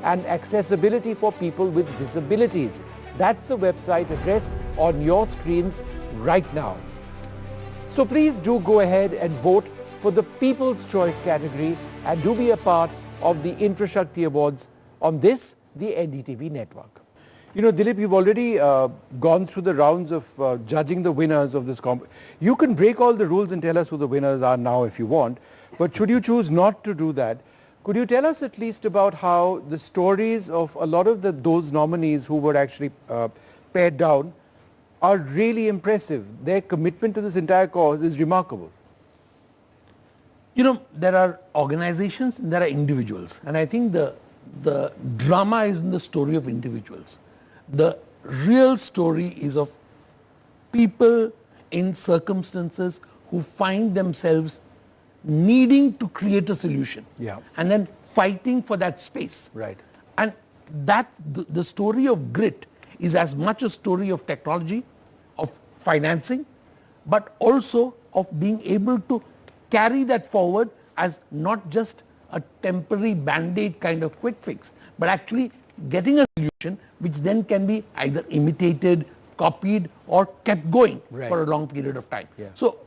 and accessibility for people with disabilities. That's the website address on your screens right now. So please do go ahead and vote for the People's Choice category and do be a part of the Infrashakti Awards on this, the NDTV network. You know, Dilip, you've already gone through the rounds of judging the winners of this competition. You can break all the rules and tell us who the winners are now if you want, but should you choose not to do that, could you tell us at least about how the stories of a lot of those nominees who were actually pared down are really impressive? Their commitment to this entire cause is remarkable. You know, there are organizations and there are individuals, and I think the drama is in the story of individuals. The real story is of people in circumstances who find themselves needing to create a solution, and then fighting for that space. Right. And that the story of grit is as much a story of technology, of financing, but also of being able to carry that forward as not just a temporary band-aid kind of quick fix, but actually getting a solution which then can be either imitated, copied, or kept going for a long period of time. So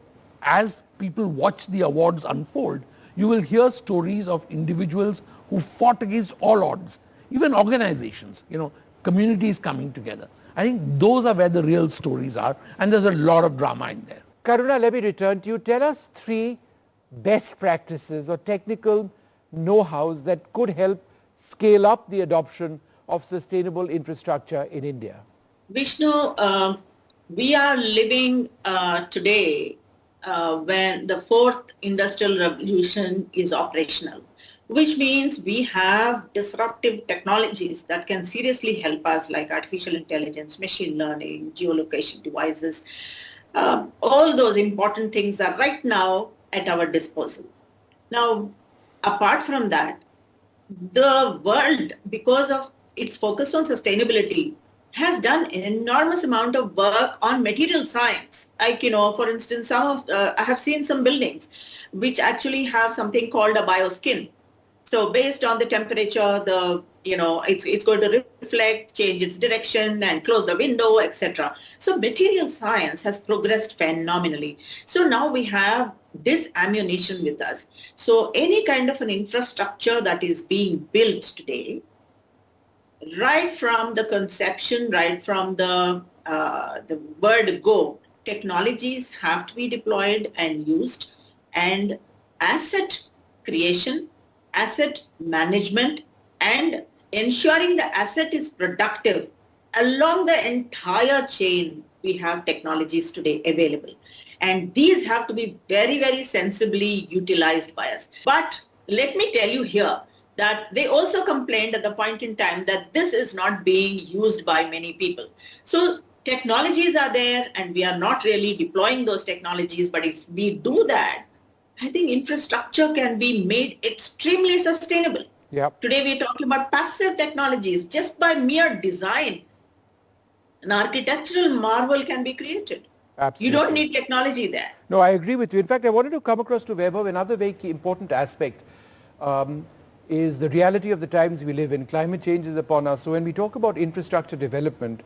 as people watch the awards unfold, you will hear stories of individuals who fought against all odds, even organizations, you know, communities coming together. I think those are where the real stories are, and there's a lot of drama in there. Karuna, let me return to you. Tell us 3 best practices or technical know-hows that could help scale up the adoption of sustainable infrastructure in India. Vishnu, we are living today when the 4th industrial revolution is operational, which means we have disruptive technologies that can seriously help us, like artificial intelligence, machine learning, geolocation devices. All those important things are right now at our disposal. Now, apart from that, the world, because of its focus on sustainability, has done an enormous amount of work on material science. Like, you know, for instance, I have seen some buildings which actually have something called a bioskin. So based on the temperature, it's going to reflect, change its direction, and close the window, etc. So material science has progressed phenomenally. So now we have this ammunition with us. So any kind of an infrastructure that is being built today, right from the conception, right from the word go, technologies have to be deployed and used, and asset creation, asset management, and ensuring the asset is productive along the entire chain. We have technologies today available, and these have to be very, very sensibly utilized by us. But let me tell you here that they also complained at the point in time that this is not being used by many people. So technologies are there and we are not really deploying those technologies, but if we do that, I think infrastructure can be made extremely sustainable. Today we're talking about passive technologies. Just by mere design, an architectural marvel can be created. Absolutely. You don't need technology there. No, I agree with you. In fact, I wanted to come across to Vaibhav. Another very key important aspect is the reality of the times we live in. Climate change is upon us. So when we talk about infrastructure development,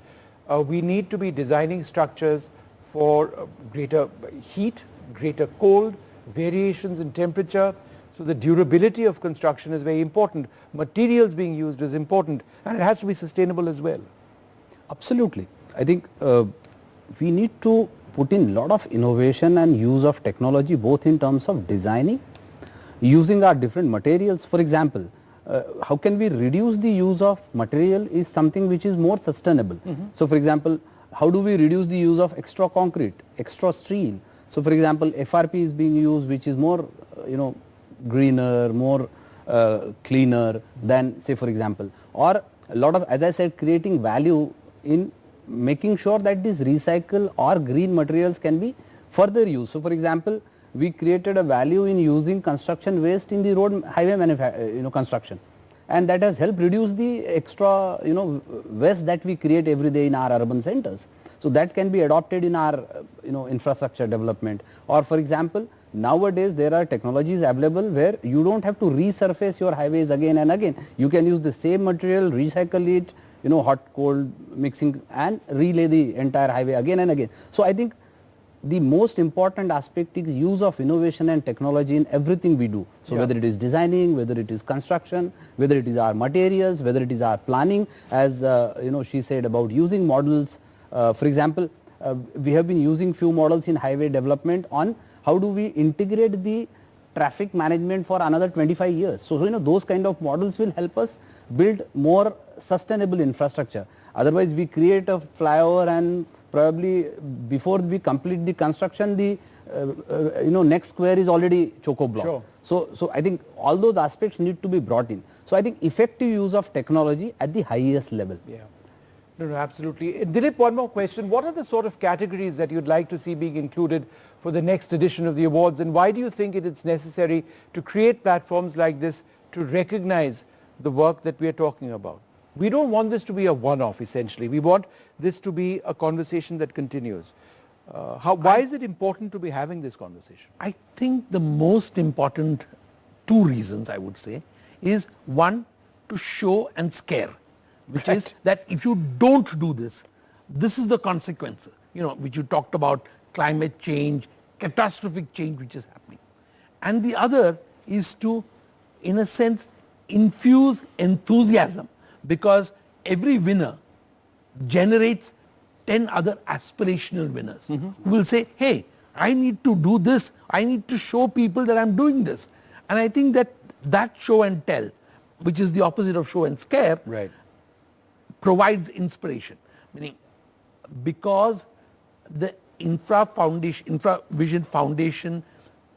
we need to be designing structures for greater heat, greater cold, variations in temperature. So the durability of construction is very important. Materials being used is important, and it has to be sustainable as well. Absolutely. I think we need to put in a lot of innovation and use of technology, both in terms of designing, using our different materials. For example, how can we reduce the use of material is something which is more sustainable. So for example, how do we reduce the use of extra concrete, extra steel? So for example, FRP is being used, which is more, greener, more cleaner than, say for example, or a lot of, as I said, creating value in making sure that these recycle or green materials can be further used. So for example, we created a value in using construction waste in the road highway construction, and that has helped reduce the extra waste that we create every day in our urban centers. So that can be adopted in our infrastructure development. Or for example, nowadays there are technologies available where you don't have to resurface your highways again and again. You can use the same material, recycle it, hot, cold mixing, and relay the entire highway again and again. So I think the most important aspect is use of innovation and technology in everything we do. So whether it is designing, whether it is construction, whether it is our materials, whether it is our planning, as she said about using models. For example, we have been using few models in highway development on how do we integrate the traffic management for another 25 years. So those kind of models will help us build more sustainable infrastructure. Otherwise we create a flyover and probably before we complete the construction, the next square is already choco-block. Sure. So I think all those aspects need to be brought in. So I think effective use of technology at the highest level. Yeah. No, absolutely. Dilip, one more question. What are the sort of categories that you'd like to see being included for the next edition of the awards, and why do you think it's necessary to create platforms like this to recognize the work that we are talking about? We don't want this to be a one-off, essentially. We want this to be a conversation that continues. Why is it important to be having this conversation? I think the most important two reasons, I would say, is one, to show and scare, which is that if you don't do this, this is the consequences, which you talked about, climate change, catastrophic change which is happening. And the other is to, in a sense, infuse enthusiasm, because every winner generates 10 other aspirational winners who will say, hey, I need to do this, I need to show people that I'm doing this. And I think that show and tell, which is the opposite of show and scare, provides inspiration. Meaning, because the Infravision Foundation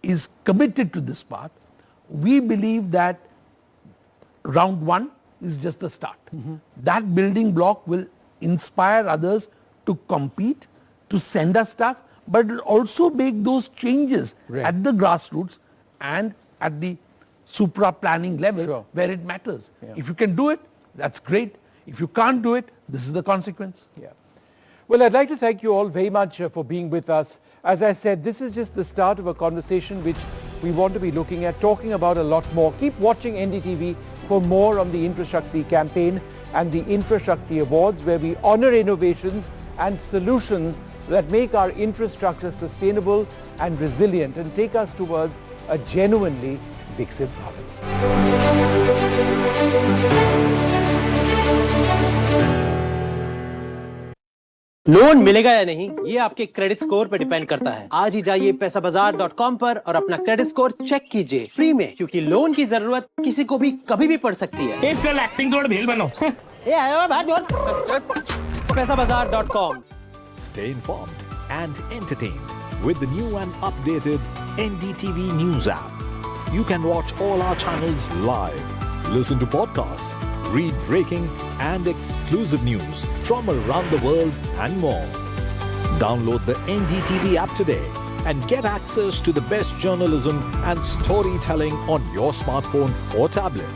is committed to this path, we believe that round one is just the start. That building block will inspire others to compete, to send us stuff, but it will also make those changes at the grassroots and at the supra-planning level where it matters. If you can do it, that's great. If you can't do it, this is the consequence. Well, I'd like to thank you all very much for being with us. As I said, this is just the start of a conversation which we want to be looking at, talking about a lot more. Keep watching NDTV for more on the Infrashakti campaign and the Infrashakti Awards, where we honor innovations and solutions that make our infrastructure sustainable and resilient and take us towards a genuinely Viksit Bharat. Loan मिलेगा या नहीं, ये आपके credit score पे depend करता है। आज ही जाइए पैसाबाजार.com पर और अपना क्रेडिट स्कोर चेक कीजिए फ्री में, क्योंकि लोन की जरूरत किसी को भी कभी भी पड़ सकती है। चल एक्टिंग थोड़ा भेल बनो। पैसाबाजार.com। Stay informed and entertained with the new and updated NDTV News app. You can watch all our channels live, listen to podcasts, read breaking and exclusive news from around the world and more. Download the NDTV app today and get access to the best journalism and storytelling on your smartphone or tablet.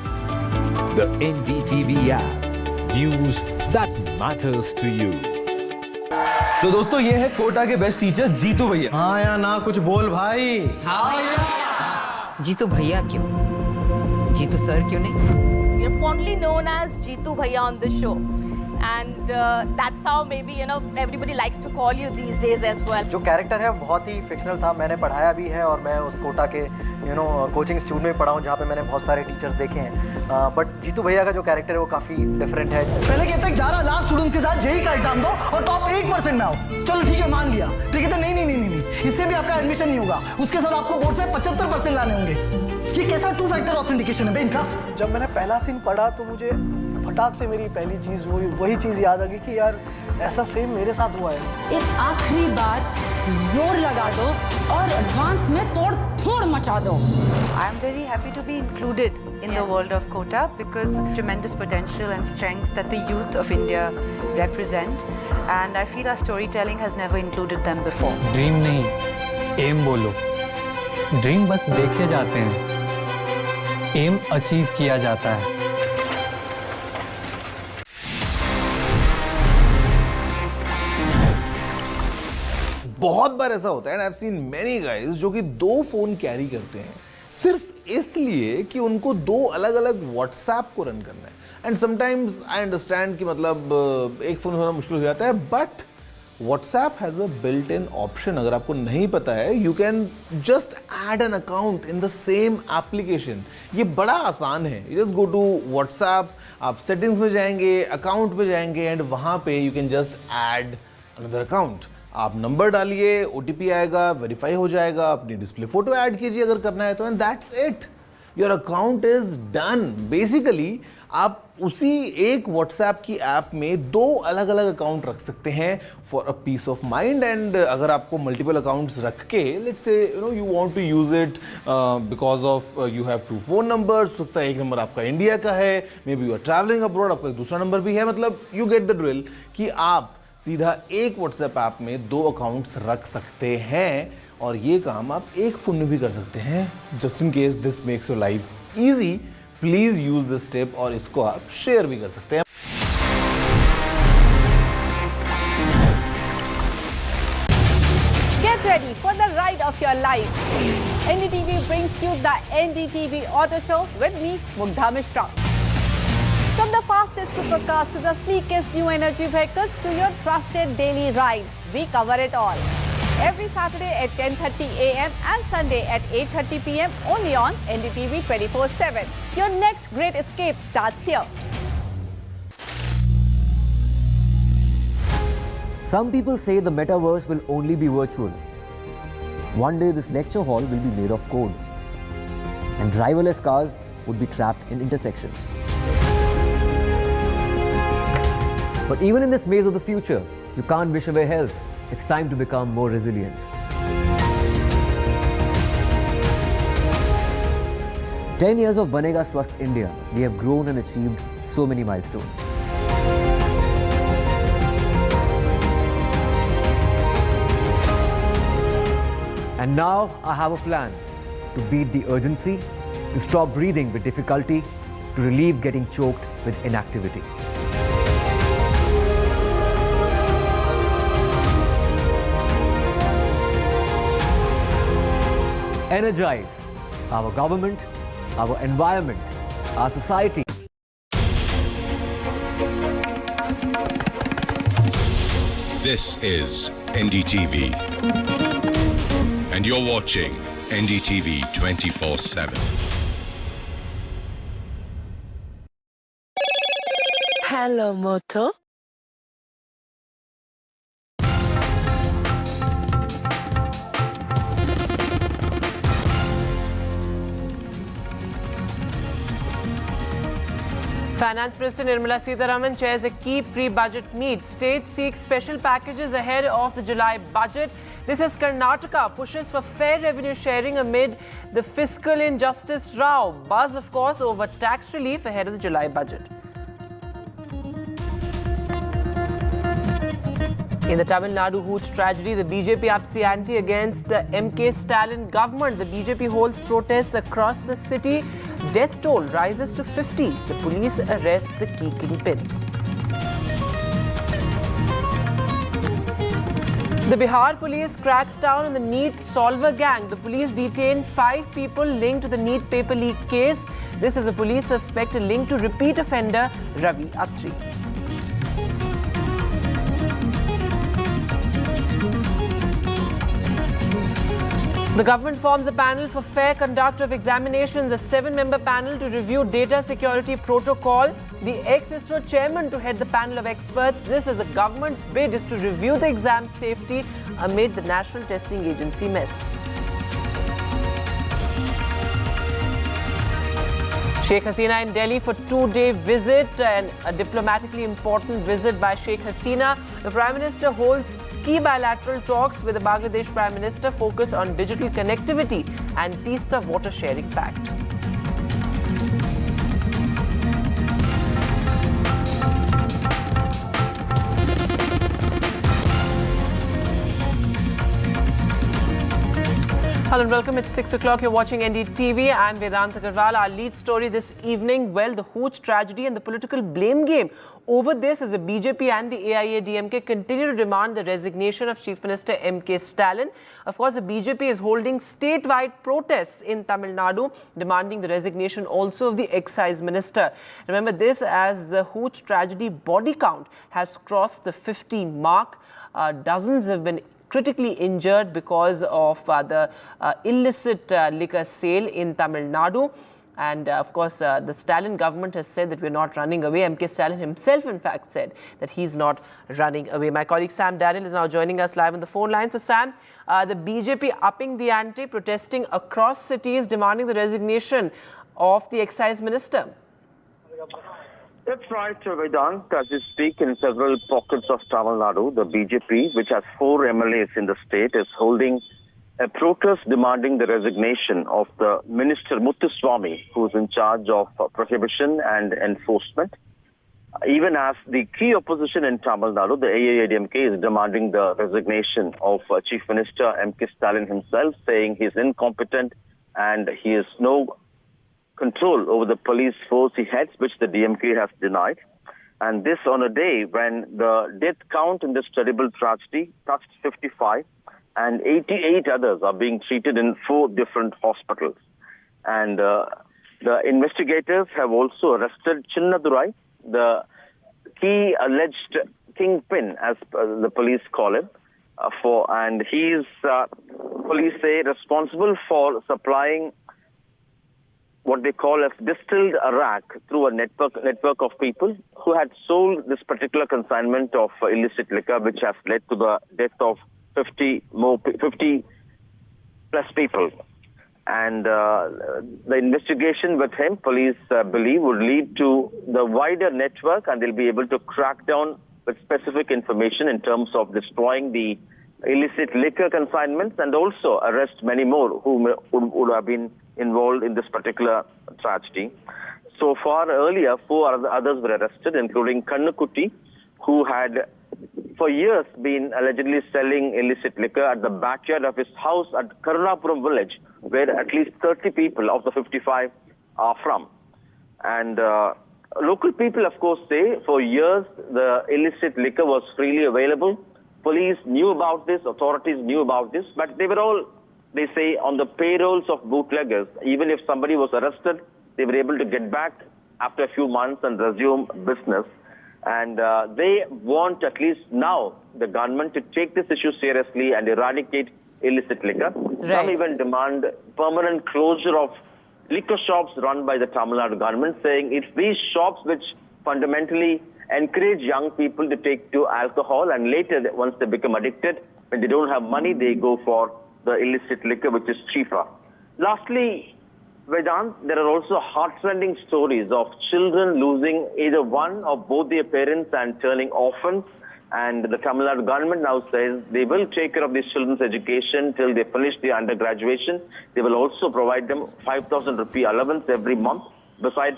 The NDTV app. News that matters to you. तो दोस्तों, ये है कोटा के best teachers Jitu भैया। हाँ या ना कुछ बोल भाई। जीतू भैया क्यों? जीतू सर क्यों नहीं? We are fondly known as Jeetu Bhaiya on this show, and that's how maybe everybody likes to call you these days as well. जो कैरेक्टर है बहुत ही फिक्शनल था, मैंने पढ़ाया भी है और मैं उस कोटा के कोचिंग इंस्टीट्यूट में पढ़ा हूँ जहाँ पे मैंने बहुत सारे टीचर्स देखे हैं, बट जीतू भैया का जो कैरेक्टर है वो काफी डिफरेंट है। पहले कहते हैं 11 लाख स्टूडेंट्स के साथ जेईई का एग्जाम दो और टॉप 1% में आओ, चलो ठीक है मान लिया, ठीक है नहीं, इससे भी आपका एडमिशन नहीं होगा, उसके साथ आपको बोर्ड से 75% लाने होंगे। ये कैसा 2 फैक्टर ऑथेंटिकेशन है बे इनका? जब मैंने पहला सीन पढ़ा तो मुझे फटाक से मेरी पहली चीज वही चीज याद आ गई कि यार ऐसा सेम मेरे साथ हुआ है। एक आखिरी बार जोर लगा दो और एडवांस में तोड़ फोड़ मचा दो। I am very happy to be included in the world of Kota because tremendous potential and strength that the youth of India represent, and I feel our storytelling has never included them before. Dream नहीं, M बोलो। Dream बस देखे जाते हैं, M achieve किया जाता है। बहुत बार ऐसा होता है, and I have seen many guys जो कि 2 फोन कैरी करते हैं सिर्फ इसलिए कि उनको 2 अलग अलग व्हाट्सएप को रन करना है. एंड समटाइम्स आई अंडरस्टैंड कि मतलब एक फोन होना मुश्किल हो जाता है, but WhatsApp has a built-in option. अगर आपको नहीं पता है, you can just add an account in the same application. ये बड़ा आसान है. You just go to WhatsApp, आप settings में जाएंगे, account में जाएंगे, and वहाँ पे you can just add another account. आप नंबर डालिए, OTP आएगा, वेरीफाई हो जाएगा, अपनी डिस्प्ले फोटो ऐड कीजिए अगर करना है तो, and that's it. Your account is done. Basically, आप उसी एक WhatsApp की ऐप में 2 अलग अलग अकाउंट रख सकते हैं for a piece of mind. And अगर आपको मल्टीपल अकाउंट्स रख के, let's say you want to use it because of you have 2 phone number, हो सकता है एक नंबर आपका इंडिया का है, maybe you are travelling abroad, आपका एक दूसरा नंबर भी है, मतलब यू गेट द ड्रिल कि आप सीधा एक WhatsApp ऐप में 2 अकाउंट्स रख सकते हैं. और ये काम आप एक फोन में भी कर सकते हैं. Just in case this makes your life easy, please use this tip, और इसको आप शेयर भी कर सकते हैं. Get ready for the ride of your life. NDTV brings you the NDTV Auto Show with me, Mugdha Mishra. From the fastest supercars to the sleekest new energy vehicles to your trusted daily ride, we cover it all. Every Saturday at 10:30 a.m. and Sunday at 8:30 p.m. only on NDTV 24/7. Your next great escape starts here. Some people say the metaverse will only be virtual. One day this lecture hall will be made of code, and driverless cars would be trapped in intersections. But even in this maze of the future, you can't wish away health. It's time to become more resilient. 10 years of Banega Swasth India, we have grown and achieved so many milestones. And now I have a plan to beat the urgency, to stop breathing with difficulty, to relieve getting choked with inactivity. Energize our government, our environment, our society. This is NDTV, and you're watching NDTV 24/7. Hello, Moto. Finance Minister Nirmala Sitharaman chairs a key pre-budget meet. States seek special packages ahead of the July budget. This is Karnataka pushes for fair revenue sharing amid the fiscal injustice row. Buzz, of course, over tax relief ahead of the July budget. In the Tamil Nadu hooch tragedy, the BJP ups the ante against the MK Stalin government. The BJP holds protests across the city. Death toll rises to 50. The police arrest the key kingpin. The Bihar police cracks down on the NEET solver gang. The police detained 5 people linked to the NEET paper leak case. This is a police suspect linked to repeat offender Ravi Attri. The government forms a panel for fair conduct of examinations, a 7-member panel to review data security protocol. The ex-ISRO chairman to head the panel of experts. This is the government's bid is to review the exam safety amid the National Testing Agency mess. Sheikh Hasina in Delhi for 2-day visit, and a diplomatically important visit by Sheikh Hasina. The Prime Minister holds key bilateral talks with the Bangladesh Prime Minister focus on digital connectivity and Teesta Water Sharing Pact. Hello and welcome. It's 6 o'clock. You're watching NDTV. I'm Vedant Agarwal. Our lead story this evening, well, the hooch tragedy and the political blame game over this as the BJP and the AIADMK continue to demand the resignation of Chief Minister M.K. Stalin. Of course, the BJP is holding statewide protests in Tamil Nadu, demanding the resignation also of the excise minister. Remember this, as the hooch tragedy body count has crossed the 50 mark. Dozens have been critically injured because of the illicit liquor sale in Tamil Nadu. And of course, the Stalin government has said that we're not running away. M.K. Stalin himself, in fact, said that he's not running away. My colleague Sam Daniel is now joining us live on the phone line. So, Sam, the BJP upping the ante, protesting across cities, demanding the resignation of the excise minister. That's right, Vedant. As we speak, in several pockets of Tamil Nadu, the BJP, which has 4 MLAs in the state, is holding a protest demanding the resignation of the Minister Ruka Swami, who is in charge of prohibition and enforcement. Even as the key opposition in Tamil Nadu, the AIADMK, is demanding the resignation of Chief Minister M.K. Stalin himself, saying he's incompetent and he has no control over the police force he heads, which the DMK has denied. And this on a day when the death count in this terrible tragedy touched 55 and 88 others are being treated in 4 different hospitals. And the investigators have also arrested Chinnadurai, the key alleged kingpin, as the police call him, and he is, police say, responsible for supplying what they call as distilled arak through a network of people who had sold this particular consignment of illicit liquor, which has led to the death of 50 plus people. And the investigation with him, police believe, would lead to the wider network, and they'll be able to crack down with specific information in terms of destroying the illicit liquor consignments and also arrest many more who would have been involved in this particular tragedy. So far, earlier, 4 others were arrested, including Kannukutti, who had for years been allegedly selling illicit liquor at the backyard of his house at Karunapuram village, where at least 30 people of the 55 are from. And local people, of course, say for years the illicit liquor was freely available. Police knew about this, authorities knew about this, but they were all, they say, on the payrolls of bootleggers. Even if somebody was arrested, they were able to get back after a few months and resume business. And they want, at least now, the government to take this issue seriously and eradicate illicit liquor. Right. Some even demand permanent closure of liquor shops run by the Tamil Nadu government, saying it's these shops which fundamentally encourage young people to take to alcohol, and later, once they become addicted, when they don't have money, they go for the illicit liquor, which is cheaper. Lastly, Vedant, there are also heartrending stories of children losing either one or both their parents and turning orphans. And the Tamil Nadu government now says they will take care of these children's education till they finish their undergraduation. They will also provide them 5,000 rupee allowance every month, besides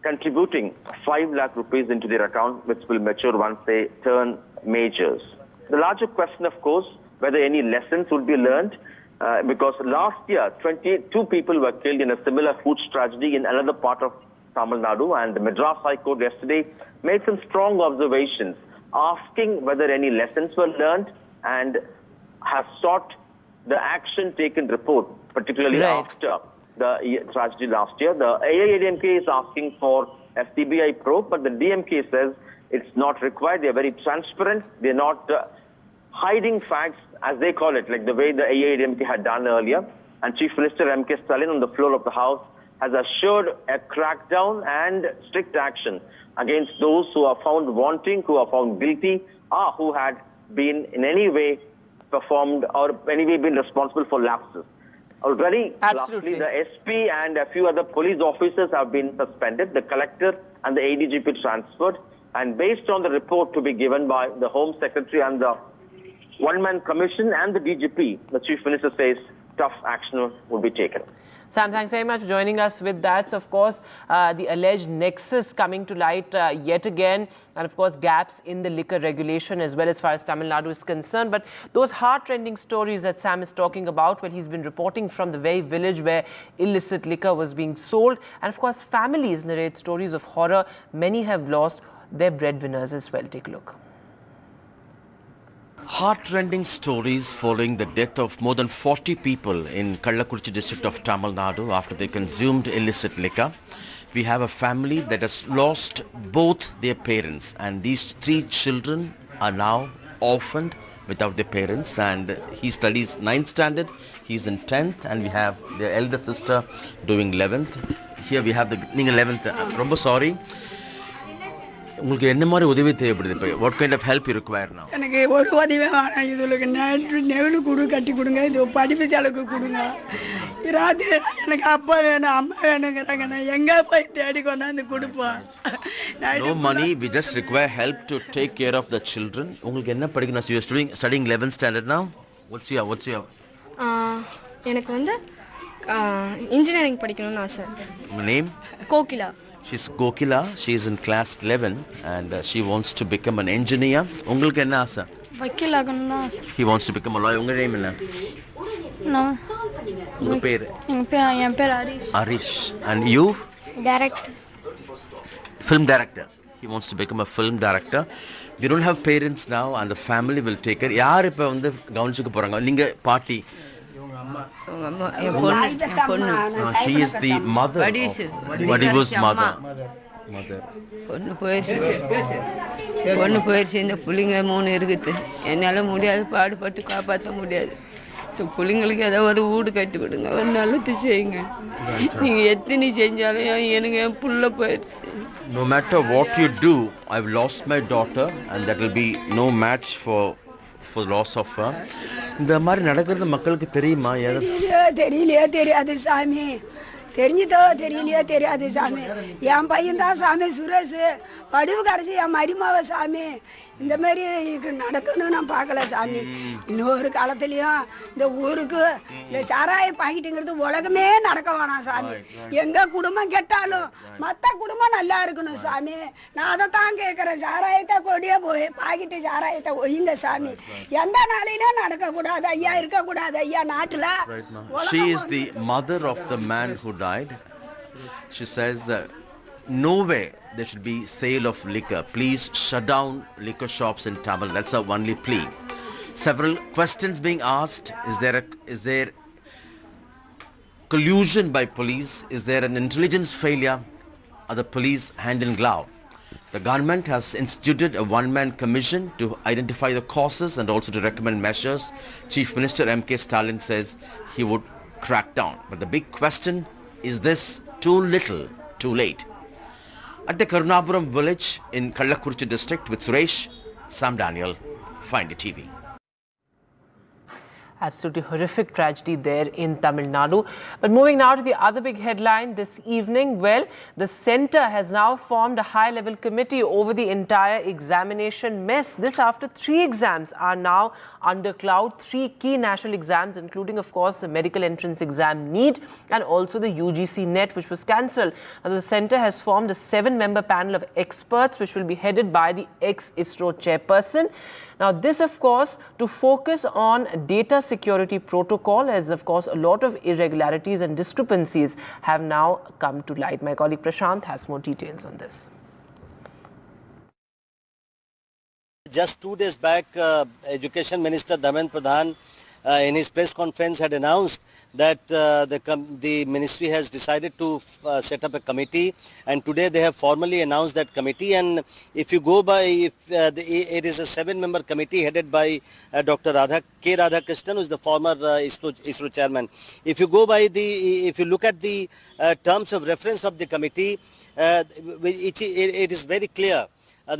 contributing 5 lakh rupees into their account, which will mature once they turn majors. The larger question, of course, whether any lessons would be learned, because last year, 22 people were killed in a similar hooch tragedy in another part of Tamil Nadu, and the Madras High Court yesterday made some strong observations, asking whether any lessons were learned and has sought the action taken report, particularly after the tragedy last year. The AIADMK is asking for a CBI probe, but the DMK says it's not required. They're very transparent. They're not hiding facts, as they call it, like the way the AIADMK had done earlier. And Chief Minister M.K. Stalin on the floor of the House has assured a crackdown and strict action against those who are found wanting, who are found guilty, or who had been in any way performed or any way been responsible for lapses. Already, lastly, the SP and a few other police officers have been suspended, the collector and the ADGP transferred, and based on the report to be given by the Home Secretary and the one-man commission and the DGP, the Chief Minister says tough action will be taken. Sam, thanks very much for joining us with that. So, of course, the alleged nexus coming to light yet again, and of course, gaps in the liquor regulation as well as far as Tamil Nadu is concerned. But those heart-rending stories that Sam is talking about, well, he's been reporting from the very village where illicit liquor was being sold. And of course, families narrate stories of horror. Many have lost their breadwinners as well. Take a look. Heartrending stories following the death of more than 40 people in Kallakurichi district of Tamil Nadu after they consumed illicit liquor. We have a family that has lost both their parents, and these 3 children are now orphaned without their parents, and he studies 9th standard, he's in 10th, and we have their elder sister doing 11th. Here we have the 11th. Romba sorry. What kind of help you require now? No money, we just require help to take care of the children. You're studying 11th standard now? What's your engineering படிக்கணும்னு ஆசை. Name? Kokila. She's Gokila, she's in class 11 and she wants to become an engineer. உங்களுக்கு என்ன ஆசை? வக்கீல் ஆகணும்னு ஆசை. He wants to become a lawyer. உங்க name என்ன? நான் உங்க பேர்? என் பேர் Harish. Harish. And you? Director. Film director. He wants to become a film director. They don't have parents now and the family will take care. யார் இப்ப வந்து கவனிச்சுக்க போறாங்க? நீங்க பாட்டி. She is the mother. Vadivu's mother. பொண்ணு போயிடுச்சு இந்த பிள்ளைங்க 3 இருக்குது என்னால் முடியாது பாடுபட்டு காப்பாற்ற முடியாது பிள்ளைங்களுக்கு ஏதாவது ஒரு வீடு கட்டி விடுங்க ஒரு நல்லது செய்யுங்க நீங்கள் எத்தனை செஞ்சாலும் எனக்கு என் புள்ள போயிடுச்சு. No matter what you do, I've lost my daughter and that will be no match for loss of her. இந்த மாதிரி நடக்கிறது மக்களுக்கு தெரியுமா? தெரியாது சாமி தெரிஞ்சதோ தெரியலையோ தெரியாது சாமி என் பையன் தான் சாமி சுரேஷ் வடிவு கரைச்சி என் மருமாவை சாமி இந்த மாதிரி நடக்கணும்னு நான் பார்க்கல சாமி. இன்னொரு காலத்துலேயும் இந்த ஊருக்கு இந்த சாராய பாக்கிட்டுங்கிறது உலகமே நடக்க வேணாம் சாமி. எங்கள் குடும்பம் கெட்டாலும் மற்ற குடும்பம் நல்லா இருக்கணும் சாமி. நான் அதை தான் கேட்குறேன். சாராயத்தை கொடியே போய் பாக்கிட்டு சாராயத்தை ஒய்யுங்க சாமி. எந்த நாளையிலும் நடக்கக்கூடாது ஐயா, இருக்கக்கூடாது ஐயா நாட்டில். She is the mother of the man who died. She says no way there should be sale of liquor. Please shut down liquor shops in Tamil. That's our only plea. Several questions being asked. Is there collusion by police? Is there an intelligence failure? Are the police hand in glove? The government has instituted a one-man commission to identify the causes and also to recommend measures. Chief Minister M.K. Stalin says he would crack down. But the big question, is this too little, too late? At the Karunapuram village in Kallakurichi district with Suresh, Sam Daniel, Find TV. Absolutely horrific tragedy there in Tamil Nadu. But moving now to the other big headline this evening, well, the centre has now formed a high-level committee over the entire examination mess. This after 3 exams are now under cloud, 3 key national exams, including, of course, the medical entrance exam NEET and also the UGC NET, which was cancelled. Now, the centre has formed a 7-member panel of experts, which will be headed by the ex-ISRO chairperson. Now, this, of course, to focus on data security protocol, as, of course, a lot of irregularities and discrepancies have now come to light. My colleague Prashant has more details on this. Just 2 days back, Education Minister Dharmendra Pradhan in his press conference had announced that the ministry has decided to set up a committee, and today they have formally announced that committee. And if you go by, it is a 7-member committee headed by Dr. K. Radhakrishnan, who is the former ISRO chairman. If you go by if you look at the terms of reference of the committee, it is very clear.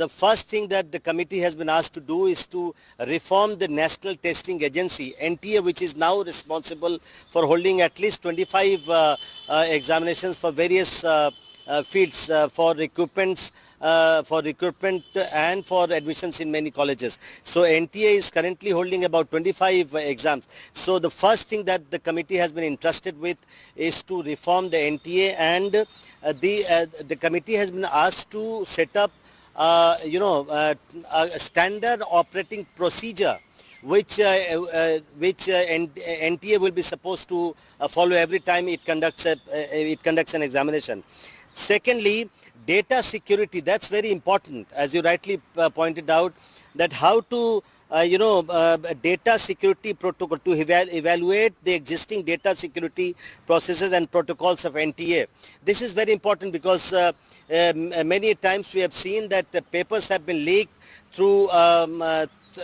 The first thing that the committee has been asked to do is to reform the National Testing Agency, NTA, which is now responsible for holding at least 25 examinations for various fields for recruitment and for admissions in many colleges. So NTA is currently holding about 25 exams. So the first thing that the committee has been entrusted with is to reform the NTA, and the committee has been asked to set up a standard operating procedure which NTA will be supposed to follow every time it conducts an examination. Secondly, data security, that's very important, as you rightly pointed out, that how to data security protocol to evaluate the existing data security processes and protocols of NTA. This is very important because many times we have seen that papers have been leaked through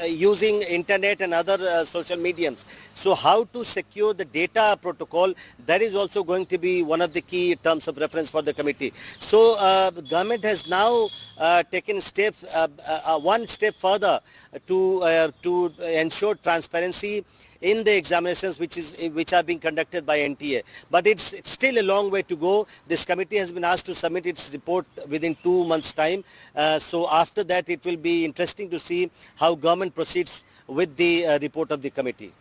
using internet and other social mediums. So how to secure the data protocol, that is also going to be one of the key terms of reference for the committee. So the government has now taken steps, one step further to ensure transparency in the examinations which are being conducted by NTA. But it's still a long way to go. This committee has been asked to submit its report within 2 months' time. So after that, it will be interesting to see how government proceeds with the report of the committee.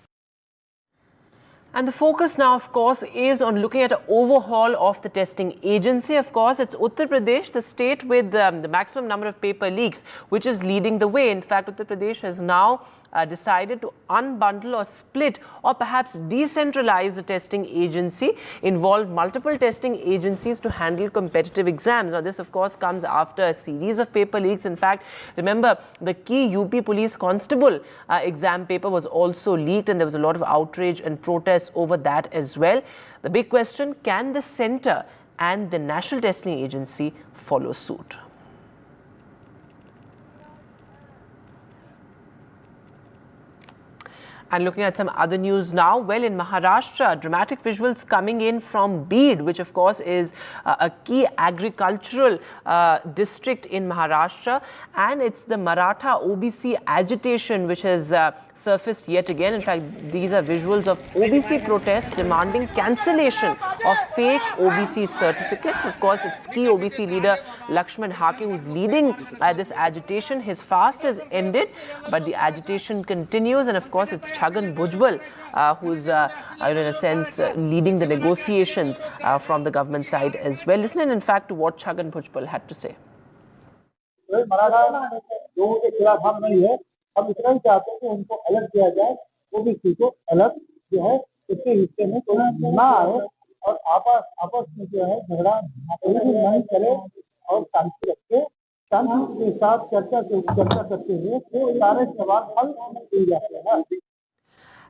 And the focus now, of course, is on looking at an overhaul of the testing agency. Of course, it's Uttar Pradesh, the state with the maximum number of paper leaks, which is leading the way. In fact, Uttar Pradesh has now decided to unbundle or split or perhaps decentralize the testing agency, involve multiple testing agencies to handle competitive exams. Now, this, of course, comes after a series of paper leaks. In fact, remember, the key UP Police Constable exam paper was also leaked, and there was a lot of outrage and protest over that as well. The big question, can the centre and the National Testing Agency follow suit? And looking at some other news now, well, in Maharashtra, dramatic visuals coming in from Bid, which of course is a key agricultural district in Maharashtra, and it's the Maratha OBC agitation which has surfaced yet again. In fact, these are visuals of OBC protests demanding cancellation of fake OBC certificates. Of course, it's key OBC leader Lakshman Hake who's leading this agitation. His fast has ended, but the agitation continues, and of course, it's Chhagan Bhujbal who's in a sense leading the negotiations from the government side as well. Listen in fact to what Chhagan Bhujbal had to say. हम इतना ही चाहते हैं कि उनको अलग किया जाए, OBC को अलग जो है उसके हिस्से में ना आए और आपस में जो है झगड़ा नहीं चले और शांति रखे, शांति के साथ चर्चा करते हुए सारे सवाल हल किए जाते हैं.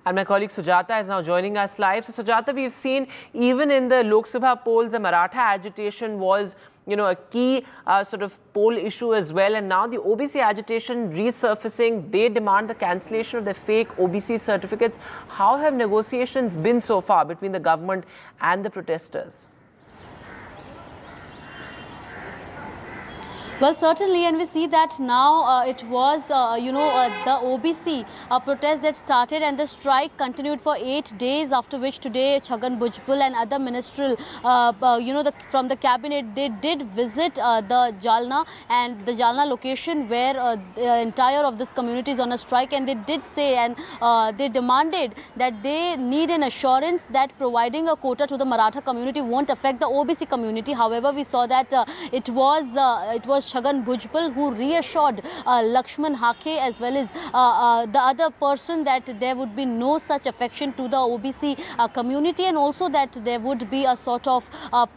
And my colleague Sujata is now joining us live. So Sujata, we've seen even in the Lok Sabha polls, the Maratha agitation was, a key sort of poll issue as well. And now the OBC agitation resurfacing. They demand the cancellation of the fake OBC certificates. How have negotiations been so far between the government and the protesters? Well, certainly, and we see that now it was, the OBC protest that started, and the strike continued for 8 days, after which today Chhagan Bhujbal and other ministerial, from the cabinet, they did visit the Jalna and the Jalna location where the entire of this community is on a strike, and they did say and they demanded that they need an assurance that providing a quota to the Maratha community won't affect the OBC community. However, we saw that it was Chhagan Bhujbal who reassured Lakshman Hake as well as the other person that there would be no such affection to the OBC community, and also that there would be a sort of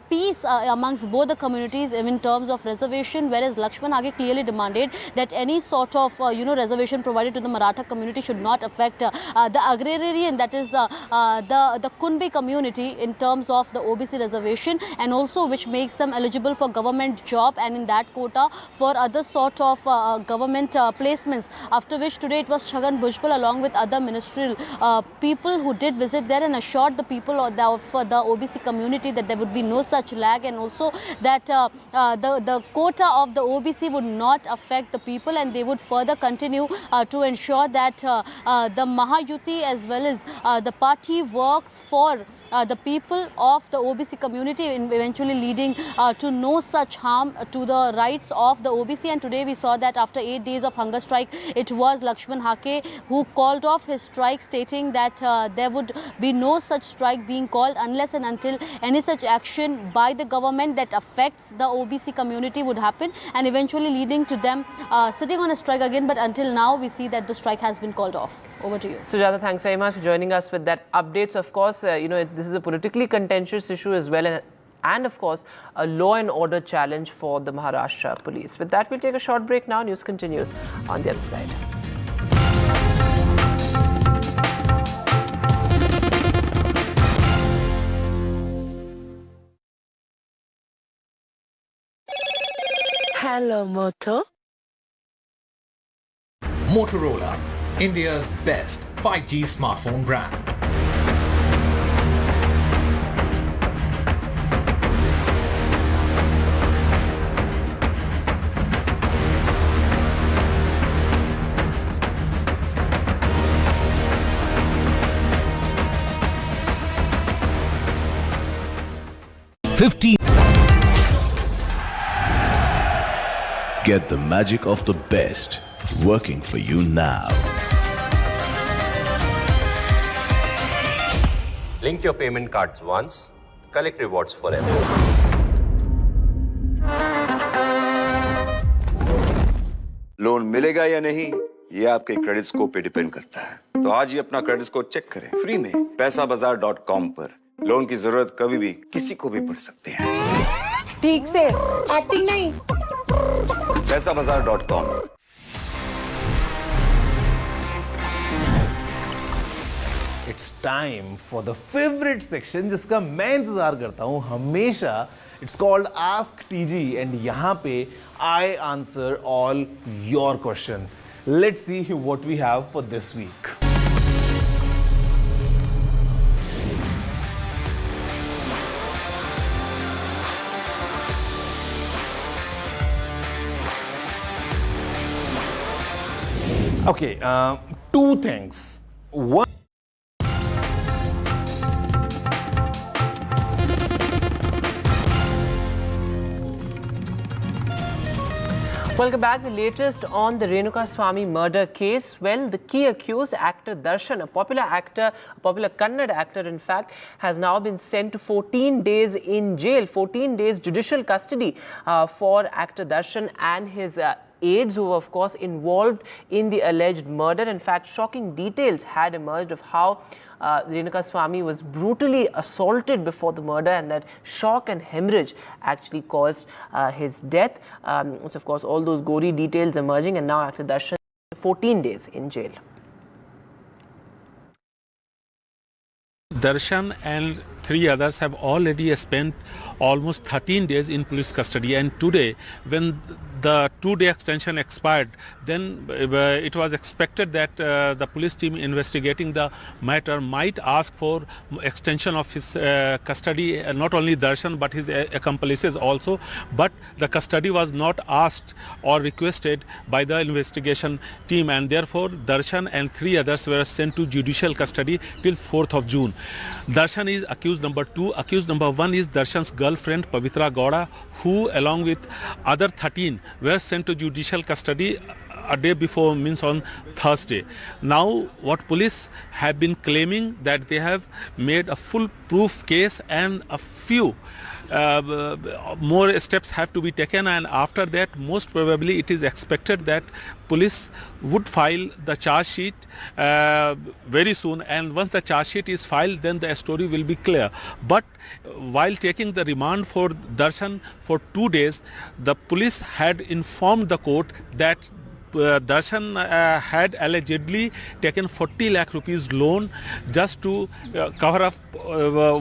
peace amongst both the communities in terms of reservation, whereas Lakshman Hake clearly demanded that any sort of reservation provided to the Maratha community should not affect the agrarian, that is the Kunbi community in terms of the OBC reservation, and also which makes them eligible for government job, and in that quota quota for other sort of government placements, after which today it was Chhagan Bhujbal along with other ministerial people who did visit there and assured the people of the OBC community that there would be no such lag, and also that the quota of the OBC would not affect the people, and they would further continue to ensure that the Mahayuti as well as the party works for the people of the OBC community, eventually leading to no such harm to the rights of the OBC. And today we saw that after 8 days of hunger strike, it was Lakshman Hake who called off his strike, stating that there would be no such strike being called unless and until any such action by the government that affects the OBC community would happen, and eventually leading to them sitting on a strike again. But until now, we see that the strike has been called off. Over to you. Sujata, thanks very much for joining us with that updates. Of course, this is a politically contentious issue as well, and of course, a law and order challenge for the Maharashtra police. With that, we'll take a short break now. News continues on the other side. Hello, Moto. Motorola, India's best 5G smartphone brand. Get the magic of the best working for you now. Link your payment cards once, collect rewards forever. Loan मिलेगा या नहीं, ये आपके credit score पे depend करता है। तो आज ही अपना क्रेडिट स्कोर चेक करें फ्री में पैसाबाजार.com पर। लोन की जरूरत कभी भी किसी को भी पड़ सकती है। ठीक से एक्टिंग नहीं। पैसाबाजार.com। It's time for the favorite section जिसका मैं इंतजार करता हूं हमेशा। It's called Ask TG and यहाँ पे I answer all your questions. Let's see what we have for this week. Okay, two things. One, welcome back. The latest on the Ruka Swami murder case. Well, the key accused, actor Darshan, a popular Kannada actor, in fact, has now been sent to 14 days in jail, 14 days judicial custody for actor Darshan and his aides who were, of course, involved in the alleged murder. In fact, shocking details had emerged of how Ruka Swami was brutally assaulted before the murder, and that shock and hemorrhage actually caused his death. So, of course, all those gory details emerging, and now actor Darshan 14 days in jail. Darshan and 3 others have already spent almost 13 days in police custody, and today, when the 2-day extension expired, then it was expected that the police team investigating the matter might ask for extension of his custody, not only Darshan but his accomplices also, but the custody was not asked or requested by the investigation team, and therefore Darshan and 3 others were sent to judicial custody till 4th of June. Darshan is accused number 2. Accused number 1 is Darshan's girlfriend Pavitra Gowda, who along with other 13 were sent to judicial custody a day before, means on Thursday. Now what police have been claiming that they have made a full proof case, and a few more steps have to be taken, and after that most probably it is expected that police would file the charge sheet very soon, and once the charge sheet is filed, then the story will be clear. But while taking the remand for Darshan for 2 days, the police had informed the court that Darshan had allegedly taken 40 lakh rupees loan just to cover up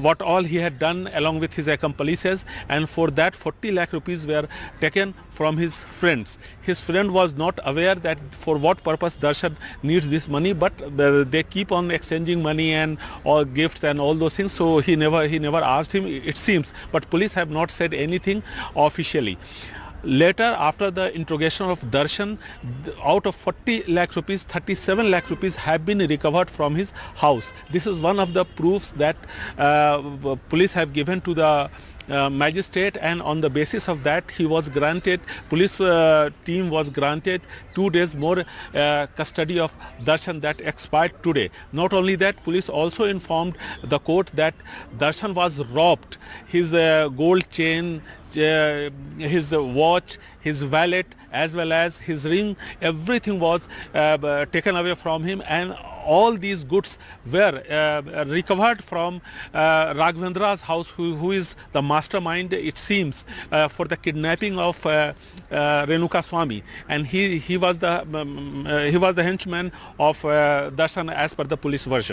what all he had done along with his accomplices, and for that 40 lakh rupees were taken from his friends. His friend was not aware that for what purpose Darshan needs this money, but they keep on exchanging money and all gifts and all those things, so he never asked him, it seems, but police have not said anything officially. Later, after the interrogation of Darshan, out of 40 lakh rupees, 37 lakh rupees have been recovered from his house. This is one of the proofs that police have given to the magistrate, and on the basis of that he was granted, police team was granted 2 days more custody of Darshan that expired today. Not only that, police also informed the court that Darshan was robbed. His gold chain, his watch, his wallet, as well as his ring, everything was taken away from him, and all these goods were recovered from Raghavendra's house, who is the mastermind, it seems, for the kidnapping of Ruka Swami, and he was the henchman of Darshan as per the police version.